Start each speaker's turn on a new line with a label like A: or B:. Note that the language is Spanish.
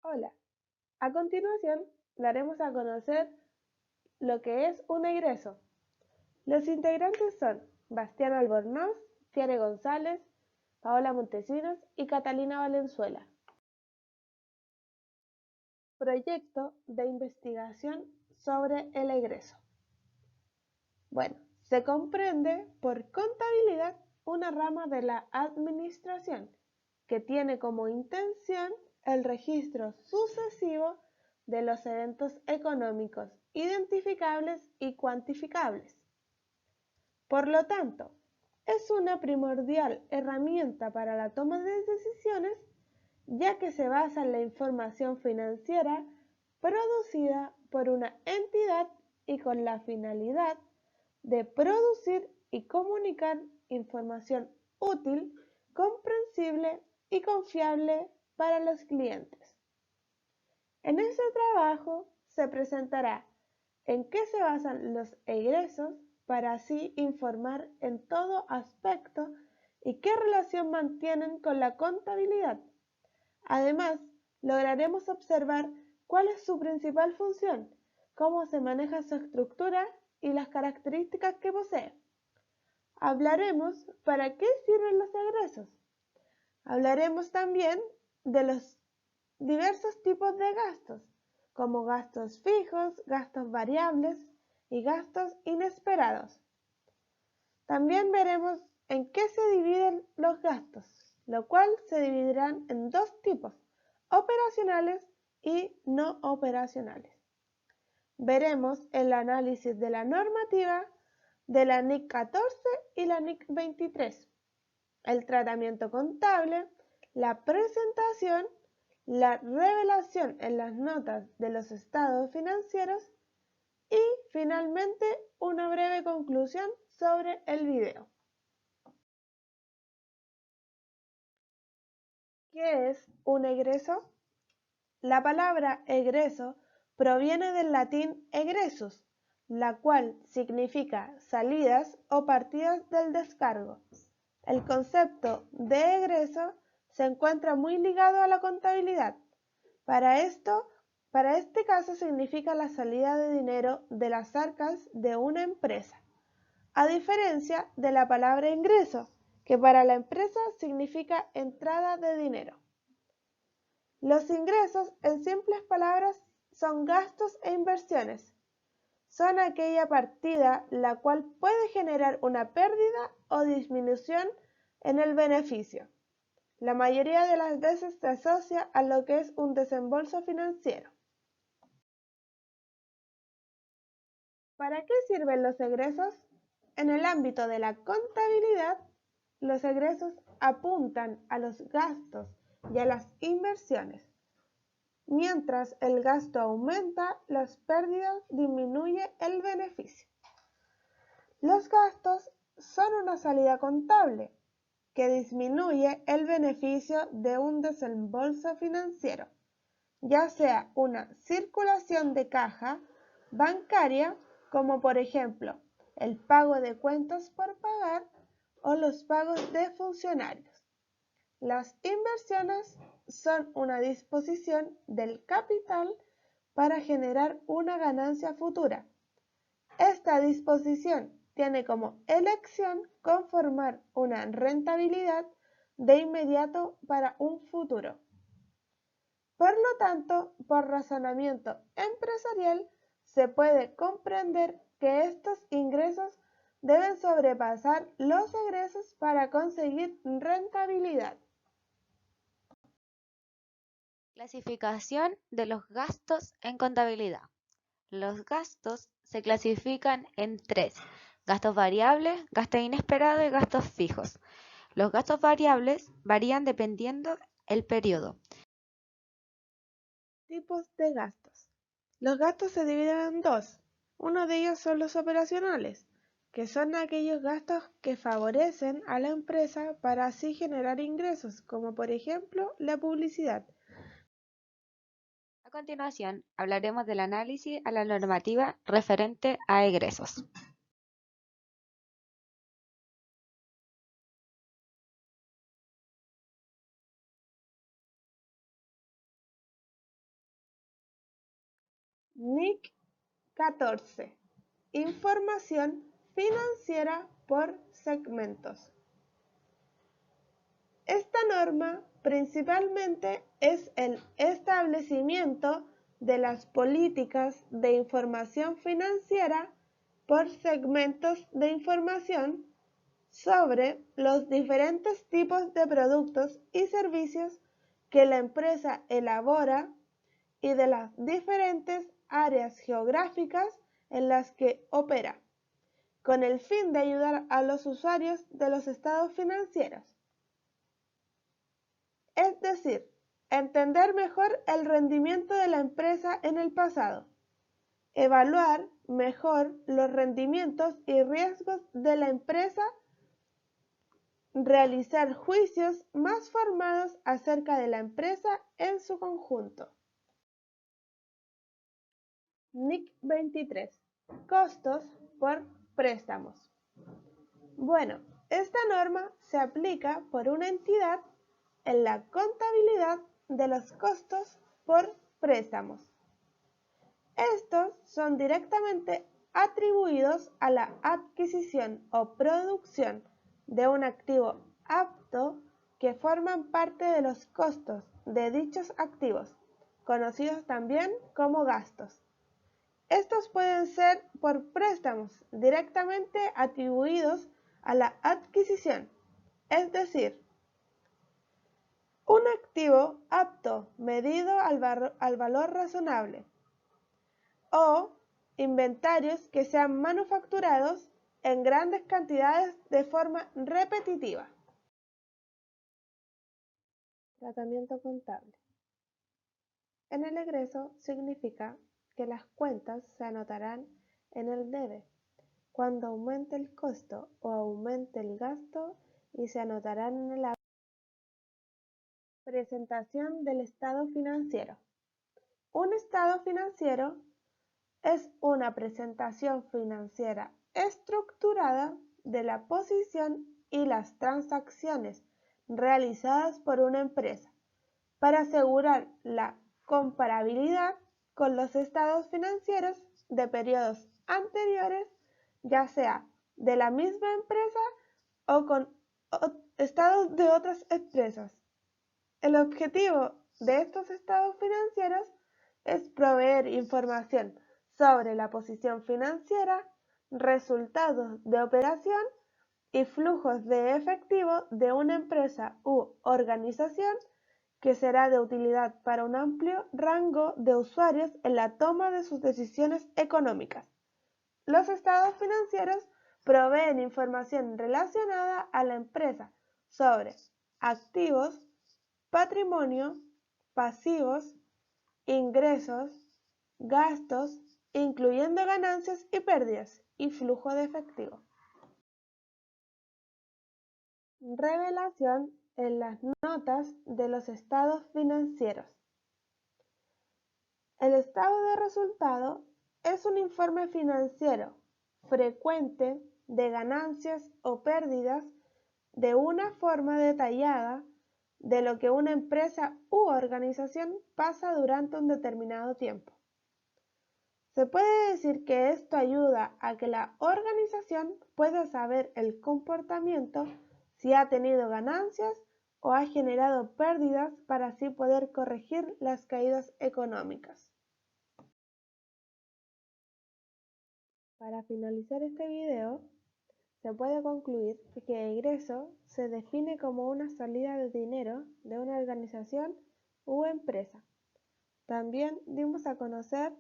A: Hola, a continuación daremos a conocer lo que es un egreso. Los integrantes son Bastián Albornoz, Fiare González, Paola Montesinos y Catalina Valenzuela. Proyecto de investigación sobre el egreso. Bueno, se comprende por contabilidad una rama de la administración que tiene como intención el registro sucesivo de los eventos económicos identificables y cuantificables. Por lo tanto, es una primordial herramienta para la toma de decisiones, ya que se basa en la información financiera producida por una entidad y con la finalidad de producir y comunicar información útil, comprensible y confiable para los clientes. En este trabajo se presentará en qué se basan los egresos para así informar en todo aspecto y qué relación mantienen con la contabilidad. Además, lograremos observar cuál es su principal función, cómo se maneja su estructura y las características que posee. Hablaremos para qué sirven los egresos. Hablaremos también de los diversos tipos de gastos, como gastos fijos, gastos variables y gastos inesperados. También veremos en qué se dividen los gastos, lo cual se dividirán en dos tipos, operacionales y no operacionales. Veremos el análisis de la normativa de la NIC 14 y la NIC 23, el tratamiento contable, la presentación, la revelación en las notas de los estados financieros y, finalmente, una breve conclusión sobre el video. ¿Qué es un egreso? La palabra egreso proviene del latín egresus, la cual significa salidas o partidas del descargo. El concepto de egreso se encuentra muy ligado a la contabilidad. Para este caso significa la salida de dinero de las arcas de una empresa, a diferencia de la palabra ingreso, que para la empresa significa entrada de dinero. Los ingresos, en simples palabras, son gastos e inversiones. Son aquella partida la cual puede generar una pérdida o disminución en el beneficio. La mayoría de las veces se asocia a lo que es un desembolso financiero. ¿Para qué sirven los egresos? En el ámbito de la contabilidad, los egresos apuntan a los gastos y a las inversiones. Mientras el gasto aumenta, las pérdidas disminuye el beneficio. Los gastos son una salida contable que disminuye el beneficio de un desembolso financiero, ya sea una circulación de caja bancaria, como por ejemplo el pago de cuentas por pagar o los pagos de funcionarios. Las inversiones son una disposición del capital para generar una ganancia futura. Esta disposición tiene como elección conformar una rentabilidad de inmediato para un futuro. Por lo tanto, por razonamiento empresarial, se puede comprender que estos ingresos deben sobrepasar los egresos para conseguir rentabilidad.
B: Clasificación de los gastos en contabilidad. Los gastos se clasifican en tres: gastos variables, gastos inesperados y gastos fijos. Los gastos variables varían dependiendo el periodo.
A: Tipos de gastos. Los gastos se dividen en dos. Uno de ellos son los operacionales, que son aquellos gastos que favorecen a la empresa para así generar ingresos, como por ejemplo la publicidad.
B: A continuación, hablaremos del análisis a la normativa referente a egresos.
A: NIC 14. Información financiera por segmentos. Esta norma principalmente es el establecimiento de las políticas de información financiera por segmentos de información sobre los diferentes tipos de productos y servicios que la empresa elabora y de las diferentes áreas geográficas en las que opera, con el fin de ayudar a los usuarios de los estados financieros. Es decir, entender mejor el rendimiento de la empresa en el pasado, evaluar mejor los rendimientos y riesgos de la empresa, realizar juicios más formados acerca de la empresa en su conjunto. NIC 23. Costos por préstamos. Bueno, esta norma se aplica por una entidad en la contabilidad de los costos por préstamos. Estos son directamente atribuidos a la adquisición o producción de un activo apto que forman parte de los costos de dichos activos, conocidos también como gastos. Estos pueden ser por préstamos directamente atribuidos a la adquisición, es decir, un activo apto medido al valor razonable, o inventarios que sean manufacturados en grandes cantidades de forma repetitiva. Tratamiento contable. En el egreso significa que las cuentas se anotarán en el debe cuando aumente el costo o aumente el gasto y se anotarán en el acta. Presentación del estado financiero. Un estado financiero es una presentación financiera estructurada de la posición y las transacciones realizadas por una empresa para asegurar la comparabilidad con los estados financieros de periodos anteriores, ya sea de la misma empresa o con estados de otras empresas. El objetivo de estos estados financieros es proveer información sobre la posición financiera, resultados de operación y flujos de efectivo de una empresa u organización que será de utilidad para un amplio rango de usuarios en la toma de sus decisiones económicas. Los estados financieros proveen información relacionada a la empresa sobre activos, patrimonio, pasivos, ingresos, gastos, incluyendo ganancias y pérdidas, y flujo de efectivo. Revelación en las notas de los estados financieros. El estado de resultado es un informe financiero frecuente de ganancias o pérdidas de una forma detallada de lo que una empresa u organización pasa durante un determinado tiempo. Se puede decir que esto ayuda a que la organización pueda saber el comportamiento, si ha tenido ganancias o ha generado pérdidas, para así poder corregir las caídas económicas. Para finalizar este video, se puede concluir que egreso se define como una salida de dinero de una organización u empresa. También dimos a conocer